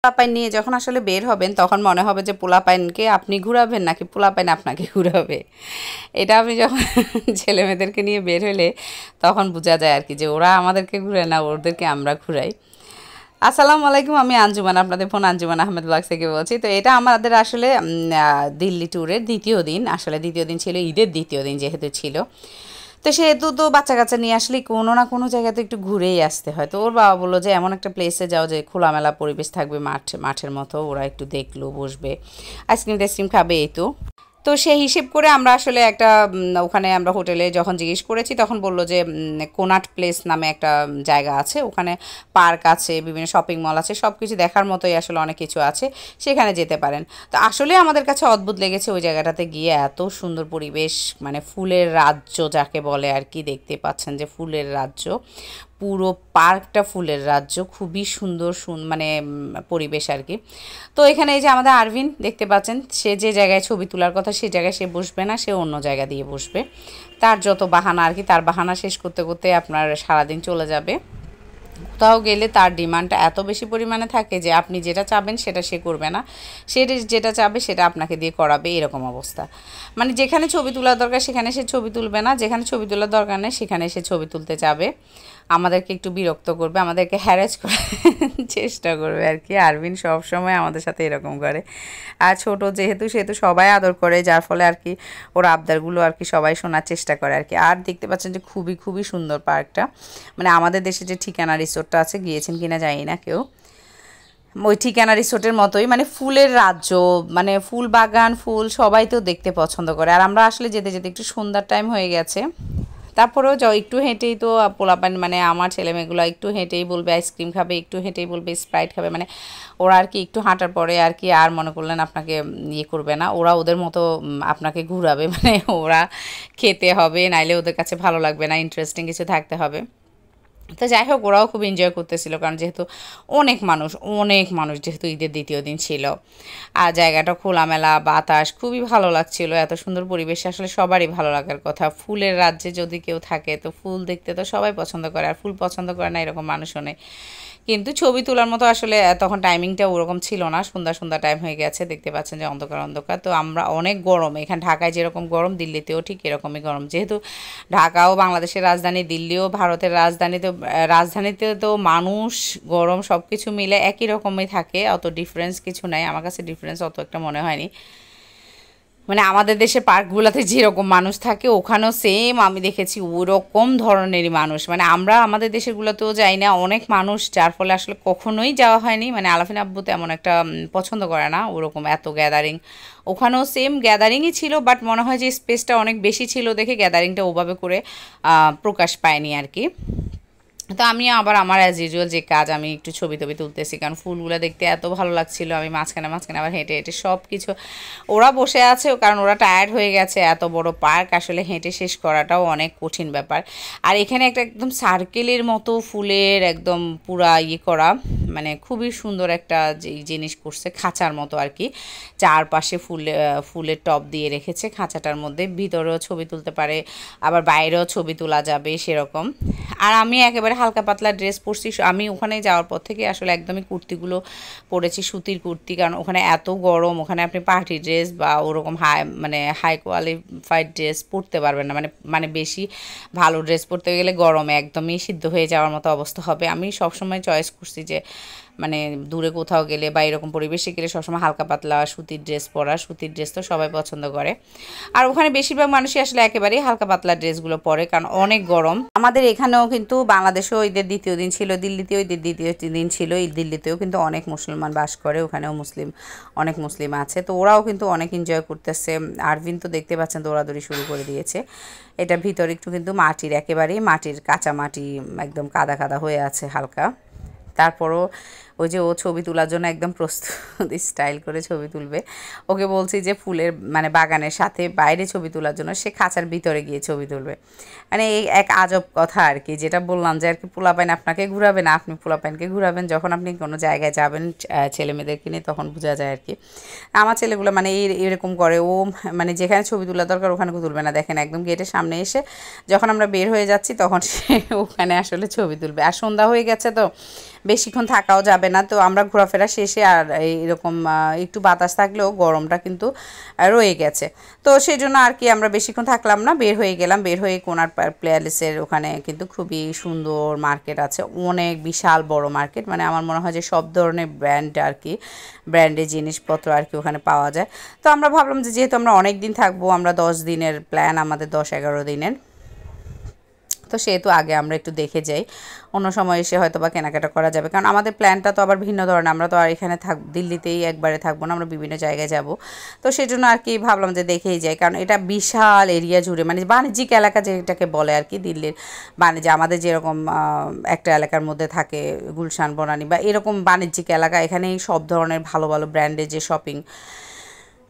পোলাপাইন নিয়ে যখন আসলে বের হবেন তখন মনে হবে যে পোলাপাইনকে আপনি ঘুরাবেন নাকি পোলাপাইন আপনাকে ঘুরাবে। এটা আপনি যখন ছেলেমেয়েদেরকে নিয়ে বের হলে তখন বোঝা যায় আর কি যে ওরা আমাদেরকে ঘুরায় না, ওদেরকে আমরা ঘুরাই। আসসালামু আলাইকুম, আমি আঞ্জুমান, আপনাদের ফোন আঞ্জুমান আহমেদ ব্লগ থেকে বলছি। তো এটা আমাদের আসলে দিল্লি ট্যুরের দ্বিতীয় দিন, আসলে দ্বিতীয় দিন ছিল, ঈদের দ্বিতীয় দিন যেহেতু ছিল। তো সেহেতু তো বাচ্চা কাচ্চা নিয়ে আসলে কোনো না কোনো জায়গাতে একটু ঘুরেই আসতে হয়। তো ওর বাবা বললো যে এমন একটা প্লেসে যাও যে খোলামেলা পরিবেশ থাকবে, মাঠের মতো, ওরা একটু দেখলো, বসবে, আইসক্রিম টাইসক্রিম খাবে, এই তো। তো সেই হিসেব করে আমরা আসলে একটা ওখানে আমরা হোটেলে যখন জিজ্ঞেস করেছি তখন বলল যে কোনাট প্লেস নামে একটা জায়গা আছে, ওখানে পার্ক আছে, বিভিন্ন শপিং মল আছে, সব কিছু দেখার মতোই আসলে অনেক কিছু আছে, সেখানে যেতে পারেন। তো আসলে আমাদের কাছে অদ্ভুত লেগেছে ওই জায়গাটাতে গিয়ে, এত সুন্দর পরিবেশ, মানে ফুলের রাজ্য যাকে বলে আর কি, দেখতে পাচ্ছেন যে ফুলের রাজ্য, পুরো পার্কটা ফুলের রাজ্য, খুবই সুন্দর মানে পরিবেশ আর কি। তো এখানে এই যে আমাদের আরভিন দেখতে পাচ্ছেন, সে যে জায়গায় ছবি তোলার কথা সেই জায়গায় সে বসবে না, সে অন্য জায়গা দিয়ে বসবে। তার যত বাহানা আর কি, তার বাহানা শেষ করতে করতে আপনার সারাদিন চলে যাবে। কোথাও গেলে তার ডিমান্ডটা এত বেশি পরিমাণে থাকে যে আপনি যেটা চাবেন সেটা সে করবে না, সে যেটা চাবে সেটা আপনাকে দিয়ে করাবে, এরকম অবস্থা। মানে যেখানে ছবি তোলার দরকার সেখানে সে ছবি তুলবে না, যেখানে ছবি তোলার দরকার নেই সেখানে সে ছবি তুলতে যাবে, আমাদেরকে একটু বিরক্ত করবে, আমাদেরকে হ্যারাস করার চেষ্টা করবে আর কি। আরভিন সবসময় আমাদের সাথে এরকম করে। আর ছোটো যেহেতু সেহেতু সবাই আদর করে, যার ফলে আর কি ওর আবদারগুলো আর কি সবাই শোনার চেষ্টা করে আর কি। আর দেখতে পাচ্ছেন যে খুবই খুবই সুন্দর পার্কটা, মানে আমাদের দেশে যে ঠিকানা রিসোর্টটা আছে, গিয়েছেন কিনা জানি না কেউ, ওই ঠিকানা রিসোর্টের মতোই, মানে ফুলের রাজ্য, মানে ফুল বাগান, ফুল সবাই তো দেখতে পছন্দ করে। আর আমরা আসলে যেতে যেতে একটু সন্ধ্যার টাইম হয়ে গেছে, তারপরেও একটু হেঁটেই তো পোলাপান, মানে আমার ছেলেমেয়েগুলো একটু হেঁটেই বলবে আইসক্রিম খাবে, একটু হেঁটেই বলবে স্প্রাইট খাবে, মানে ওরা আর কি একটু হাঁটার পরে আর কি আর মনে করলেন আপনাকে ইয়ে করবে না, ওরা ওদের মতো আপনাকে ঘুরাবে, মানে ওরা খেতে হবে, নাইলে ওদের কাছে ভালো লাগবে না, ইন্টারেস্টিং কিছু থাকতে হবে। তো যাই হোক, ওরাও খুব এনজয় করতেছিল, কারণ যেহেতু অনেক মানুষ যেহেতু ঈদের দ্বিতীয় দিন ছিল, আর জায়গাটা খোলামেলা, বাতাস, খুবই ভালো লাগছিল, এত সুন্দর পরিবেশে আসলে সবারই ভালো লাগার কথা। ফুলের রাজ্যে যদি কেউ থাকে তো ফুল দেখতে তো সবাই পছন্দ করে, আর ফুল পছন্দ করে না এরকম মানুষও নেই। কিন্তু ছবি তোলার মতো আসলে তখন টাইমিংটা ওরকম ছিল না, সন্ধ্যা টাইম হয়ে গেছে, দেখতে পাচ্ছেন যে অন্ধকার। তো আমরা অনেক গরম, এখানে ঢাকায় যেরকম গরম দিল্লিতেও ঠিক এরকমই গরম, যেহেতু ঢাকাও বাংলাদেশের রাজধানী, দিল্লিও ভারতের রাজধানী, তো রাজধানীতে তো মানুষ গরম সব কিছু মিলে একই রকমই থাকে, অত ডিফারেন্স কিছু নাই, আমার কাছে ডিফারেন্স অত একটা মনে হয়নি। মানে আমাদের দেশে পার্কগুলোতে যেরকম মানুষ থাকে ওখানেও সেম আমি দেখেছি ওরকম ধরনেরই মানুষ, মানে আমরা আমাদের দেশেরগুলোতেও যাই না, অনেক মানুষ, যার ফলে আসলে কখনোই যাওয়া হয়নি। মানে আলাফিন আব্বু তেমন একটা পছন্দ করে না ওরকম এত গ্যাদারিং, ওখানেও সেম গ্যাদারিংই ছিল, বাট মনে হয় যে স্পেসটা অনেক বেশি ছিল দেখে গ্যাদারিংটা ওভাবে করে প্রকাশ পায়নি আর কি। তো আমি আবার আমার অ্যাজ ইউজুয়াল যে কাজ, আমি একটু ছবি তুলতেছি, কারণ ফুলগুলো দেখতে এত ভালো লাগছিল, আমি মাঝখানে আবার হেঁটে সব কিছু, ওরা বসে আছে কারণ ওরা টায়ার্ড হয়ে গেছে, এত বড় পার্ক আসলে হেঁটে শেষ করাটাও অনেক কঠিন ব্যাপার। আর এখানে একটা একদম সার্কেলের মতো ফুলের একদম পুরা ইয়ে করা, মানে খুবই সুন্দর একটা জিনিস করছে, খাঁচার মতো আর কি, চারপাশে ফুলের টব দিয়ে রেখেছে খাঁচাটার মধ্যে, ভিতরেও ছবি তুলতে পারে, আবার বাইরেও ছবি তোলা যাবে সেরকম। আর আমি একেবারে হালকা পাতলা ড্রেস পরছি, আমি ওখানে যাওয়ার পর থেকে আসলে একদমই কুর্তিগুলো পরেছি, সুতির কুর্তি, কারণ ওখানে এত গরম, ওখানে আপনি পার্টি ড্রেস বা ওরকম হাই কোয়ালিফাইড ড্রেস পরতে পারবেন না, মানে বেশি ভালো ড্রেস পরতে গেলে গরমে একদমই সিদ্ধ হয়ে যাওয়ার মতো অবস্থা হবে। আমি সবসময় চয়েস করছি যে মানে দূরে কোথাও গেলে বা এরকম পরিবেশে গেলে সবসময় হালকা পাতলা সুতির ড্রেস পরা, সুতির ড্রেস তো সবাই পছন্দ করে, আর ওখানে বেশিরভাগ মানুষই আসলে একেবারেই হালকা পাতলা ড্রেসগুলো পরে, কারণ অনেক গরম। আমাদের এখানেও কিন্তু বাংলাদেশেও ঈদের দ্বিতীয় দিন ছিল, দিল্লিতেও ঈদের দ্বিতীয় দিন ছিল, দিল্লিতেও কিন্তু অনেক মুসলমান বাস করে, ওখানেও অনেক মুসলিম আছে, তো ওরাও কিন্তু অনেক এনজয় করতেছে। আরভিন তো দেখতে পাচ্ছেন দৌড়াদৌড়ি শুরু করে দিয়েছে। এটা ভিতরে একটু কিন্তু মাটির, একেবারেই মাটির, কাঁচা মাটি, একদম কাদা কাদা হয়ে আছে হালকা। তারপরও ওই যে ও ছবি তোলার জন্য একদম প্রস্তুত স্টাইল করে ছবি তুলবে, ওকে বলছি যে ফুলের মানে বাগানের সাথে বাইরে ছবি তোলার জন্য, সে খাঁচার ভিতরে গিয়ে ছবি তুলবে। মানে এই এক আজব কথা আর কি, যেটা বললাম যে আর কি পোলাপাইন আপনাকে ঘুরাবে না, আপনি পোলাপাইনকে ঘুরাবেন, যখন আপনি কোনো জায়গায় যাবেন ছেলেমেয়েদেরকে নিয়ে তখন বোঝা যায় আর কি। আমার ছেলেগুলো মানে এরকম করে, ও মানে যেখানে ছবি তোলা দরকার ওখানে তুলবে না, দেখেন একদম গেটের সামনে এসে যখন আমরা বের হয়ে যাচ্ছি তখন সে ওখানে আসলে ছবি তুলবে। আর সন্ধ্যা হয়ে গেছে তো বেশিক্ষণ থাকাও যাবে যাবে না। তো আমরা ঘোরাফেরা শেষে আর এরকম একটু বাতাস থাকলেও গরমটা কিন্তু রয়ে গেছে। তো সেই জন্য আর কি আমরা বেশিক্ষণ থাকলাম না, বের হয়ে গেলাম। বের হয়ে কোনার প্যালেসের ওখানে কিন্তু খুবই সুন্দর মার্কেট আছে, অনেক বিশাল বড় মার্কেট, মানে আমার মনে হয় যে সব ধরনের ব্র্যান্ড আর কি, ব্র্যান্ডের জিনিসপত্র আর কি ওখানে পাওয়া যায়। তো আমরা ভাবলাম যে যেহেতু আমরা অনেক দিন থাকবো, আমরা 10 দিনের প্ল্যান আমাদের, 10-11 দিনের, তো সেহেতু আগে আমরা একটু দেখে যাই, অন্য সময় এসে হয়তো বা কেনাকাটা করা যাবে। কারণ আমাদের প্ল্যানটা তো আবার ভিন্ন ধরনের, আমরা তো আর এখানে দিল্লিতেই একবারে থাকবো না, আমরা বিভিন্ন জায়গায় যাব। তো সেই জন্য আর কি ভাবলাম যে দেখেই যাই, কারণ এটা বিশাল এরিয়া জুড়ে, মানে বাণিজ্যিক এলাকা যেটাকে বলে আর কি, দিল্লির বাণিজ্য আমাদের যেরকম একটা এলাকার মধ্যে থাকে গুলশান, বনানী বা এরকম বাণিজ্যিক এলাকা, এখানেই সব ধরনের ভালো ভালো ব্র্যান্ডের যে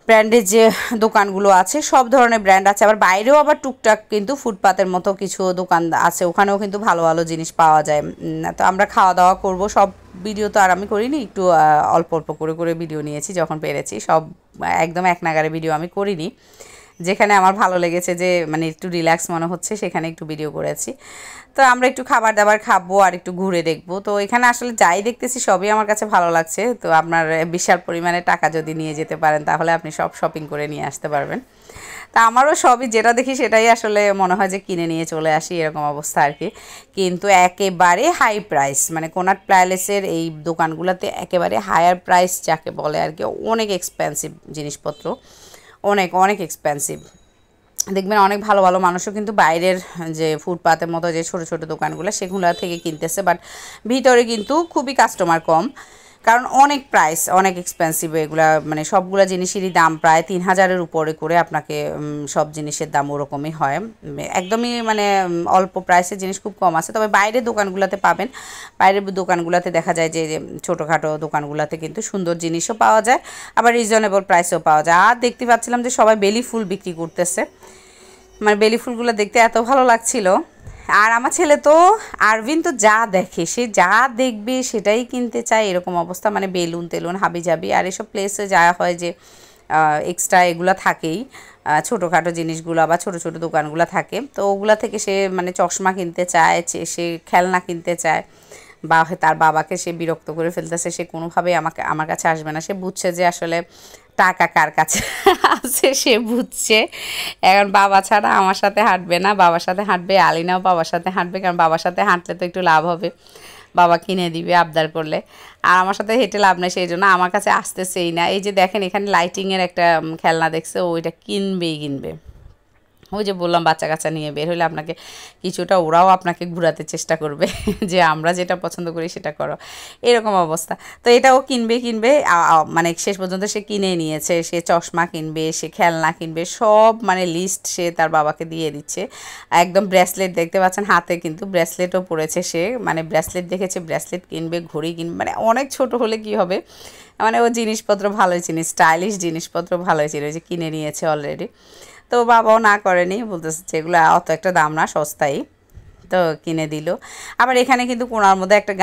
ব্র্যান্ডের যে দোকানগুলো আছে, সব ধরনের ব্র্যান্ড আছে। আবার বাইরেও আবার টুকটাক কিন্তু ফুটপাতের মতো কিছু দোকান আছে, ওখানেও কিন্তু ভালো ভালো জিনিস পাওয়া যায়। তো আমরা খাওয়া দাওয়া করব, সব ভিডিও তো আর আমি করিনি, একটু অল্প অল্প করে করে ভিডিও নিয়েছি যখন পেরেছি, সব একদম এক নাগারে ভিডিও আমি করিনি। যেখানে আমার ভালো লেগেছে, যে মানে একটু রিল্যাক্স মনে হচ্ছে, সেখানে একটু ভিডিও করেছি। তো আমরা একটু খাবার দাবার খাবো আর একটু ঘুরে দেখবো। তো এখানে আসলে যাই দেখতেছি সবই আমার কাছে ভালো লাগছে। তো আপনার বিশাল পরিমাণে টাকা যদি নিয়ে যেতে পারেন, তাহলে আপনি সব শপিং করে নিয়ে আসতে পারবেন। তা আমারও সবই যেটা দেখি সেটাই আসলে মনে হয় যে কিনে নিয়ে চলে আসি, এরকম অবস্থা আর কি। কিন্তু একেবারে হাই প্রাইস, মানে কোনার্ক প্যালেসের এই দোকানগুলোতে একেবারে হায়ার প্রাইস যাকে বলে আর কি, অনেক এক্সপেন্সিভ জিনিসপত্র, অনেক অনেক এক্সপেন্সিভ। দেখবেন অনেক ভালো ভালো মানুষও কিন্তু বাইরের যে ফুটপাতের মতো যে ছোটো ছোটো দোকানগুলো, সেগুলো থেকে কিনতেছে, বাট ভিতরে কিন্তু খুবই কাস্টমার কম, কারণ অনেক প্রাইস, অনেক এক্সপেন্সিভ এগুলা, মানে সবগুলা জিনিসেরই দাম প্রায় 3000-এর উপরে করে আপনাকে সব জিনিসের দাম ওরকমই হয়, একদমই মানে অল্প প্রাইসের জিনিস খুব কম আছে। তবে বাইরের দোকানগুলোতে পাবেন, বাইরের দোকানগুলোতে দেখা যায় যে ছোটোখাটো দোকানগুলোতে কিন্তু সুন্দর জিনিসও পাওয়া যায়, আবার রিজনেবল প্রাইসেও পাওয়া যায়। আর দেখতে পাচ্ছিলাম যে সবাই বেলি ফুল বিক্রি করতেছে, মানে বেলি ফুলগুলো দেখতে এত ভালো লাগছিল। আর আমার ছেলে তো, আরভিন তো যা দেখে, সে যা দেখবে সেটাই কিনতে চায়, এরকম অবস্থা। মানে বেলুন টেলুন হাবি যাবি, আর এসব প্লেসে যাওয়া হয় যে এক্সট্রা এগুলো থাকেই, ছোটোখাটো জিনিসগুলো বা ছোটো ছোটো দোকানগুলো থাকে, তো ওগুলা থেকে সে মানে চশমা কিনতে চায়, সে খেলনা কিনতে চায়, বা তার বাবাকে সে বিরক্ত করে ফেলতেছে, সে কোনোভাবেই আমার কাছে আসবে না। সে বুঝছে যে আসলে টাকা কার কাছে আছে, সে বুঝছে এখন বাবা ছাড়া আমার সাথে হাঁটবে না, বাবার সাথে হাঁটবে, আলিনাও বাবার সাথে হাঁটবে, কারণ বাবার সাথে হাঁটলে তো একটু লাভ হবে, বাবা কিনে দিবে আবদার করলে। আর আমার সাথে হেঁটে লাভ নেই, সেই জন্য আমার কাছে আসতেছেই না। এই যে দেখেন এখানে লাইটিংয়ের একটা খেলনা দেখছে, ওইটা কিনবেই কিনবে। ওই যে বললাম, বাচ্চা কাচ্চা নিয়ে বের হলে আপনাকে কিছুটা ওরাও আপনাকে ঘোরাতে চেষ্টা করবে যে আমরা যেটা পছন্দ করি সেটা করো, এরকম অবস্থা। তো এটাও কিনবে, মানে শেষ পর্যন্ত সে কিনে নিয়েছে, সে চশমা কিনবে, সে খেলনা কিনবে, সব মানে লিস্ট সে তার বাবাকে দিয়ে দিচ্ছে। একদম ব্রেসলেট দেখতে পাচ্ছেন হাতে, কিন্তু ব্রেসলেটও পরেছে সে, মানে ব্রেসলেট দেখেছে, ব্রেসলেট কিনবে, ঘড়ি কিনবে, মানে অনেক ছোট হলে কি হবে, মানে ও জিনিসপত্র ভালোই চিনি, স্টাইলিশ জিনিসপত্র ভালোই চিনি, যে কিনে নিয়েছে অলরেডি। তো বাবাও না করেনি, বলতেছে যেগুলো অত একটা দাম না, সস্তাই, তো কিনে দিল। আবার এখানে কিন্তু কোনার মধ্যে একটা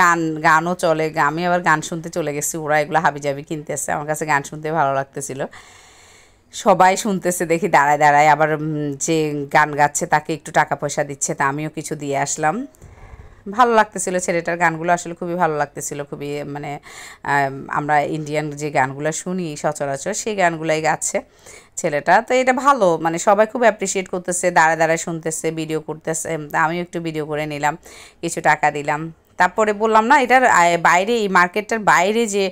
গানও চলে, আমি আবার গান শুনতে চলে গেছি, ওরা এগুলো হাবিজাবি কিনতেছে, আমার কাছে গান শুনতে ভালো লাগতেছিল, সবাই শুনতেছে দেখি দাঁড়ায় দাঁড়ায়। আবার যে গান গাচ্ছে তাকে একটু টাকা পয়সা দিচ্ছে, তা আমিও কিছু দিয়ে আসলাম। ভালো লাগতেছিল, ছেলেটার গানগুলো আসলে খুবই ভালো লাগতেছিল, খুবই মানে আমরা ইন্ডিয়ান যে গানগুলো শুনি সচরাচর, সেই গানগুলাই গাচ্ছে ছেলেটা। তো এটা ভালো, মানে সবাই খুব অ্যাপ্রিসিয়েট করতেছে, দাঁড়ায় দাঁড়ায় শুনতেছে, ভিডিও করতেছে। আমিও একটু ভিডিও করে নিলাম, কিছু টাকা দিলাম। তারপরে বললাম না, এটার বাইরে, এই মার্কেটটার বাইরে যে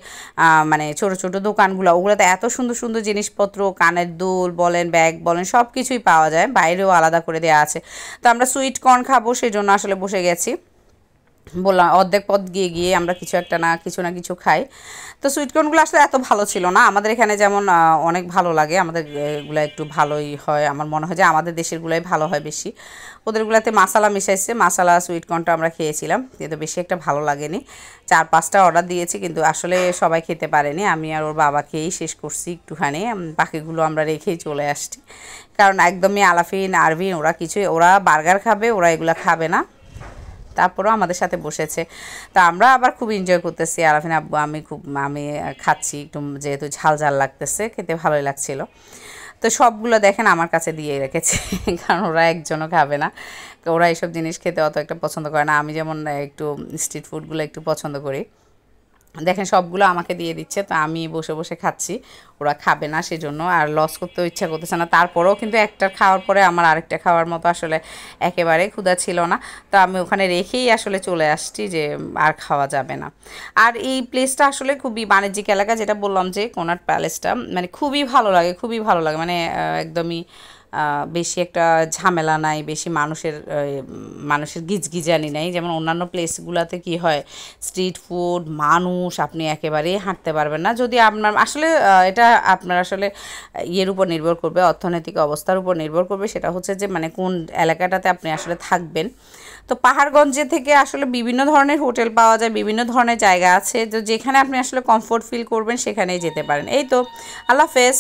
মানে ছোট ছোট দোকানগুলো, ওগুলোতে এত সুন্দর সুন্দর জিনিসপত্র, কানের দুল বলেন, ব্যাগ বলেন, সব কিছুই পাওয়া যায়, বাইরেও আলাদা করে দেওয়া আছে। তো আমরা সুইট কর্ন খাবো, সেই জন্য আসলে বসে গেছি। বললাম অর্ধেক পথ গিয়ে গিয়ে আমরা কিছু না কিছু খাই। তো সুইটকর্নগুলো আসলে এত ভালো ছিল না, আমাদের এখানে যেমন অনেক ভালো লাগে, আমাদের এগুলো একটু ভালোই হয়, আমার মনে হয় যে আমাদের দেশেরগুলোই ভালো হয় বেশি। ওদেরগুলোতে মশলা মিশাইছে, মশলা সুইটকর্নটা আমরা খেয়েছিলাম, কিন্তু বেশি একটা ভালো লাগেনি। 4-5টা অর্ডার দিয়েছি, কিন্তু আসলে সবাই খেতে পারেনি, আমি আর ওর বাবাকেই শেষ করছি একটুখানি, বাকিগুলো আমরা রেখেই চলে আসছি। কারণ একদমই আলাফিন, আরভিন ওরা বার্গার খাবে, ওরা এগুলো খাবে না। তারপরেও আমাদের সাথে বসেছে, তা আমরা আবার খুব এনজয় করতেছি। আরাফিন আব্বু আমি খাচ্ছি একটু, যেহেতু ঝাল ঝাল লাগতেছে, খেতে ভালোই লাগছিল। তো সবগুলো দেখেন আমার কাছে দিয়ে রেখেছে কারণ ওরা একজনও খাবে না, তো ওরা এইসব জিনিস খেতে অত একটা পছন্দ করে না। আমি যেমন একটু স্ট্রিট ফুডগুলো একটু পছন্দ করি, দেখেন সবগুলো আমাকে দিয়ে দিচ্ছে, তো আমি বসে বসে খাচ্ছি, ওরা খাবে না সেজন্য, আর লস করতেও ইচ্ছা করতেছে না। তারপরেও কিন্তু একটা খাওয়ার পরে আমার আরেকটা খাওয়ার মতো আসলে একেবারে ক্ষুধা ছিল না, তো আমি ওখানে রেখেই আসলে চলে আসছি যে আর খাওয়া যাবে না। আর এই প্লেসটা আসলে খুবই বাণিজ্যিক এলাকা, যেটা বললাম যে কোনার্ড প্যালেসটা মানে খুবই ভালো লাগে, খুবই ভালো লাগে, মানে একদমই বেশি একটা ঝামেলা নাই, বেশি মানুষের গিজগিজানি নাই, যেমন অন্যান্য প্লেসগুলোতে কি হয় স্ট্রিট ফুড মানুষ আপনি একেবারেই হাঁটতে পারবেন না। যদি আপনার আসলে এটা আপনার আসলে ইয়ের উপর নির্ভর করবে, অর্থনৈতিক অবস্থার উপর নির্ভর করবে, সেটা হচ্ছে যে মানে কোন এলাকাটাতে আপনি আসলে থাকবেন। তো পাহাড়গঞ্জে থেকে আসলে বিভিন্ন ধরনের হোটেল পাওয়া যায়, বিভিন্ন ধরনের জায়গা আছে, তো যেখানে আপনি আসলে কমফোর্ট ফিল করবেন সেখানেই যেতে পারেন। এই তো, আল্লাহ হাফেজ।